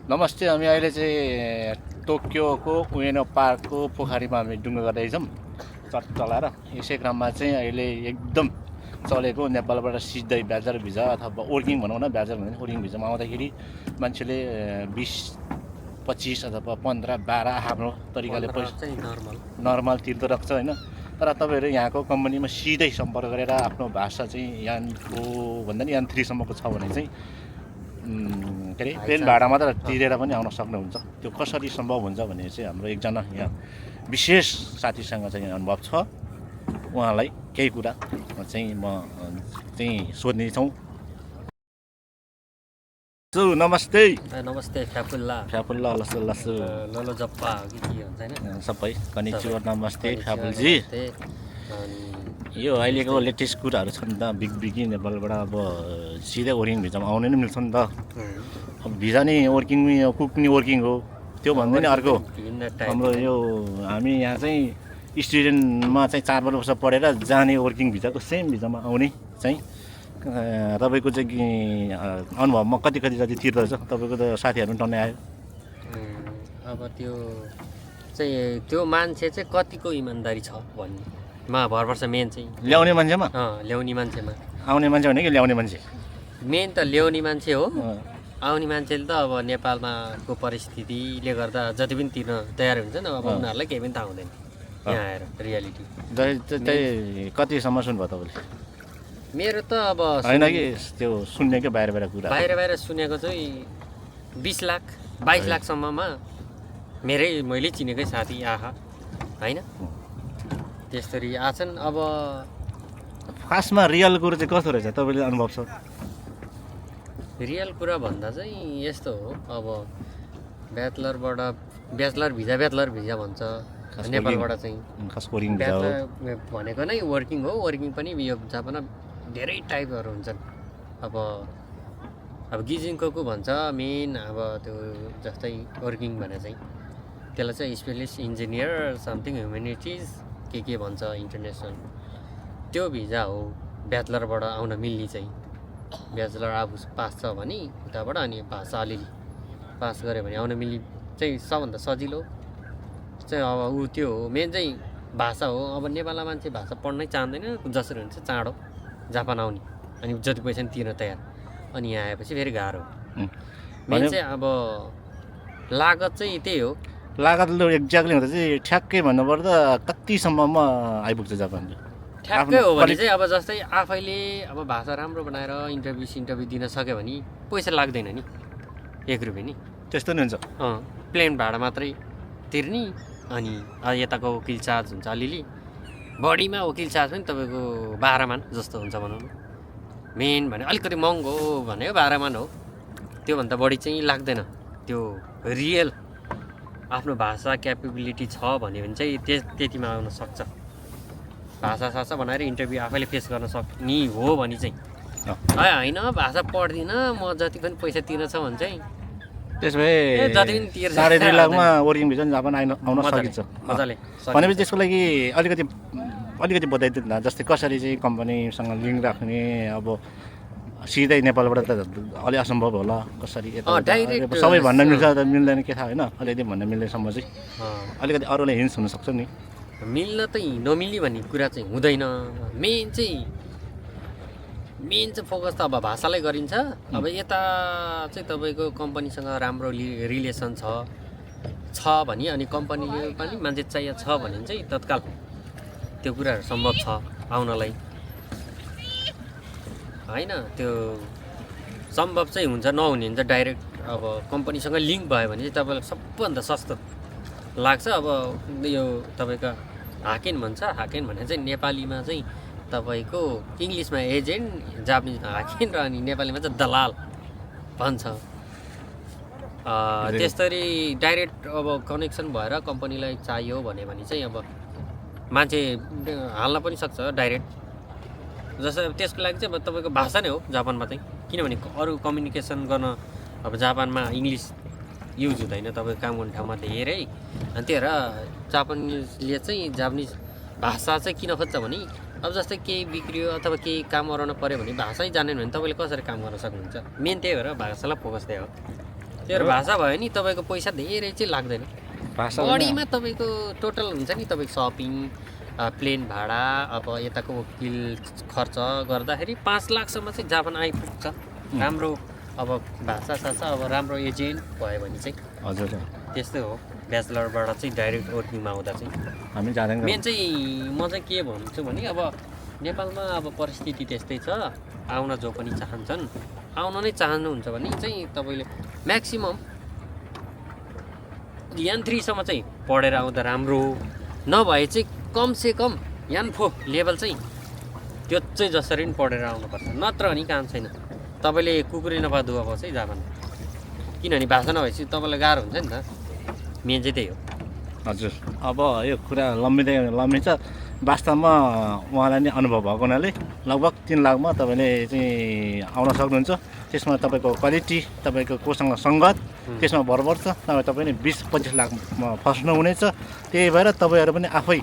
नमस्ते। हामी अहिले चाहिँ टोकियोको उएनो पार्कको पोखरीमा हामी डुङ्गा गर्दैछौँ चट चलाएर। यसै क्रममा चाहिँ अहिले एकदम चलेको नेपालबाट सिधै ब्याजर भिजा अथवा वर्किङ भनौँ न, ब्याजर भन्दा वर्किङ भिजामा आउँदाखेरि मान्छेले 20, 25 अथवा 15, 12 आफ्नो तरिकाले पैसा नर्मल तिर्दो रहेछ होइन। तर तपाईँहरू यहाँको कम्पनीमा सिधै सम्पर्क गरेर आफ्नो भाषा चाहिँ यहाँको भन्दा नि यान 3सम्मको छ भने चाहिँ के अरे प्लेन भाडा मात्र तिरेर पनि आउन सक्नुहुन्छ। त्यो कसरी सम्भव हुन्छ भने चाहिँ हाम्रो एकजना यहाँ विशेष साथीसँग चाहिँ अनुभव छ। उहाँलाई केही कुरा चाहिँ म चाहिँ सोध्नेछौँ। नमस्ते। नमस्ते फ्यापुल्ला लसु लसु लोलो जप्पा कि के भन्छ हैन सबै कनेक्टिभ नमस्ते फ्यापुलजी। यो अहिलेको लेटेस्ट कुराहरू छ नि त, बिग नेपालबाट अब सिधै वर्किङ भिजामा आउनु नै मिल्छ नि त। अब भिजा नि वर्किङ कुक नि वर्किङ हो, त्यो भन्दा नि अर्को हाम्रो यो हामी यहाँ चाहिँ स्टुडेन्टमा चाहिँ 4 वर्ष पढेर जाने वर्किङ भिजाको सेम भिजामा आउने चाहिँ तपाईँको चाहिँ अनुभवमा कति जति तिर्दो रहेछ तपाईँको त साथीहरू पनि टन्नै आयो। अब त्यो चाहिँ त्यो मान्छे चाहिँ कतिको इमान्दारी छ भन्नेमा भर पर्छ। मेन चाहिँ ल्याउने मान्छेमा, ल्याउने मान्छेमा। आउने मान्छे भने कि ल्याउने मान्छे? मेन त ल्याउने मान्छे हो। आउने मान्छेले त अब नेपालमा को परिस्थितिले गर्दा जति पनि तिर्न तयार हुन्छ नि, अब उनीहरूलाई केही पनि थाहा हुँदैन यहाँ आएर रियालिटी। त्यही कतिसम्म सुन्नुभयो तपाईँले? मेरो त अब होइन कि त्यो सुन्नेकै बाहिर कुरा, बाहिर सुनेको चाहिँ 20 लाख 22 लाखसम्ममा मैले चिनेकै साथी आहा होइन त्यस्तरी आछन्। अब खासमा रियल कुरो चाहिँ कस्तो रहेछ तपाईँले अनुभव छ? रियल कुरा भन्दा चाहिँ यस्तो हो, अब ब्याचलर भिजा भन्छ नेपालबाट चाहिँ। खास वर्किङ भनेको नै वर्किङ हो। वर्किङ पनि यो जापानमा धेरै टाइपहरू हुन्छन्। अब गिजिङको भन्छ मेन, अब त्यो जस्तै वर्किङ भने चाहिँ त्यसलाई चाहिँ स्पेसलिस्ट इन्जिनियर समथिङ ह्युमेनिटिज के भन्छ इन्टरनेसनल, त्यो भिजा हो ब्याचलरबाट आउन मिल्ने चाहिँ। ब्याचलर आफू पास छ भने उताबाट, अनि भाषा अलिअलि पास गऱ्यो भने आउन मिल्ने चाहिँ सबभन्दा सजिलो चाहिँ। अब त्यो हो मेन चाहिँ भाषा हो। अब नेपालमा मान्छे भाषा पढ्नै चाहँदैन, जसरी हुन्छ चाँडो जापान आउने, अनि जति पैसा नि तिर्न तयार, अनि यहाँ आएपछि फेरि गाह्रो। मेन चाहिँ अब लागत चाहिँ त्यही हो। लागत एक्ज्याक्टली हुँदा चाहिँ ठ्याक्कै भन्नुपर्दा कतिसम्ममा आइपुग्छ जापान? ठ्याक्कै हो भने चाहिँ अब जस्तै आफैले अब भाषा राम्रो बनाएर इन्टरभ्यू दिन सक्यो भने पैसा लाग्दैन नि, 1 रुपियाँ नि। त्यस्तो नि हुन्छ। प्लेन भाडा मात्रै तिर्ने, अनि यताको वकिल चार्ज हुन्छ अलिअलि बढीमा। वकिल चार्ज पनि तपाईँको 12 मान जस्तो हुन्छ भनौँ न। मेन भने अलिकति महँगो भनेको 12 मान हो, त्योभन्दा बढी चाहिँ लाग्दैन। त्यो रियल आफ्नो भाषा क्यापेबिलिटी छ भन्यो भने चाहिँ त्यतिमा आउन सक्छ। भाषा बनाएर इन्टरभ्यू आफैले फेस गर्न सक्ने हो भने चाहिँ। होइन भाषा पढ्दिनँ म, जति पनि पैसा तिर्न छ भने चाहिँ त्यसो भए जति पनि तिर्छ 3.5 लाखमा वर्किङ भिजा जापान आउन सकिन्छ मजाले। भनेपछि त्यसको लागि अलिकति बताइदिनु न, जस्तै कसरी चाहिँ कम्पनीसँग लिङ्क राख्ने? अब सिधै नेपालबाट त अलि असम्भव होला, कसरी डाइरेक्ट सबै भन्न मिल्छ त मिल्दैन के थाहा होइन। अलिकति भन्न मिल्नेसम्म चाहिँ अलिकति अरूलाई हिन्ट्स हुनसक्छ नि। मिल्न त नमिल्ने भन्ने कुरा चाहिँ हुँदैन। मेन चाहिँ फोकस त अब भाषालाई गरिन्छ। अब यता चाहिँ तपाईँको कम्पनीसँग राम्रो रिलेसन छ भने, अनि कम्पनीले पनि मान्छे चाहिएको छ भने चाहिँ तत्काल त्यो कुराहरू सम्भव छ आउनलाई होइन। त्यो सम्भव चाहिँ हुन्छ, नहुने हुन्छ डाइरेक्ट। अब कम्पनीसँग लिङ्क भयो भने चाहिँ तपाईँलाई सबभन्दा सस्तो लाग्छ। अब यो तपाईँको हाकेन भन्छ, हाकेन भने चाहिँ नेपालीमा चाहिँ तपाईँको इङ्ग्लिसमा एजेन्ट, जापानिजमा हाकेन, र अनि नेपालीमा चाहिँ दलाल भन्छ। त्यस्तरी डाइरेक्ट अब कनेक्सन भएर कम्पनीलाई चाहियो भने चाहिँ अब मान्छे हाल्न पनि सक्छ डाइरेक्ट। जस्तै त्यसको लागि चाहिँ अब तपाईँको भाषा नै हो जापानमा चाहिँ, किनभने अरू कम्युनिकेसन गर्न अब जापानमा इङ्ग्लिस युज हुँदैन तपाईँको काम गर्ने ठाउँमा धेरै। अनि त्यही भएर जापानिजले चाहिँ जापानिज भाषा चाहिँ किन खोज्छ भने, अब जस्तै केही बिग्रियो अथवा केही काम गराउन पऱ्यो भने भाषै जानेन भने तपाईँले कसरी काम गर्न सक्नुहुन्छ? मेन त्यही भएर भाषालाई फोकस दियो हो। त्यो भाषा भयो नि तपाईँको पैसा धेरै चाहिँ लाग्दैन भाषा बढीमा तपाईँको टोटल हुन्छ नि तपाईँको सपिङ प्लेन भाडा अब यताको वकिल खर्च गर्दाखेरि 5 लाखसम्म चाहिँ जापान आइपुग्छ राम्रो अब भाषा सासा अब राम्रो एजेन्ट भयो भने चाहिँ हजुर त्यस्तै हो ब्याचलरबाट चाहिँ डाइरेक्ट वर्किङमा आउँदा चाहिँ हामी जाँदैन मेन चाहिँ म चाहिँ के भन्छु भने अब नेपालमा अब परिस्थिति त्यस्तै छ आउन जो पनि चाहन्छन् आउन नै चाहनुहुन्छ भने चाहिँ तपाईँले म्याक्सिमम् यान 3 सम्म चाहिँ पढेर आउँदा राम्रो हो नभए चाहिँ कमसे कम यान 4 लेभल चाहिँ त्यो चाहिँ जसरी पनि पढेर आउनुपर्छ नत्र भने काम छैन तपाईँले कुकुरै नपादु अब चाहिँ जापान किनभने भाषा नभएपछि तपाईँलाई गाह्रो हुन्छ नि त मेन चाहिँ त्यही हो हजुर अब यो कुरा लम्बिन्छ वास्तवमा उहाँलाई नै अनुभव भएको हुनाले लगभग 3 लाखमा तपाईँले चाहिँ आउन सक्नुहुन्छ त्यसमा तपाईँको क्वालिटी तपाईँको कोसँग सङ्गत त्यसमा भर पर्छ तपाईँ नै 20-25 लाखमा फस्नु हुनेछ त्यही भएर तपाईँहरू पनि आफै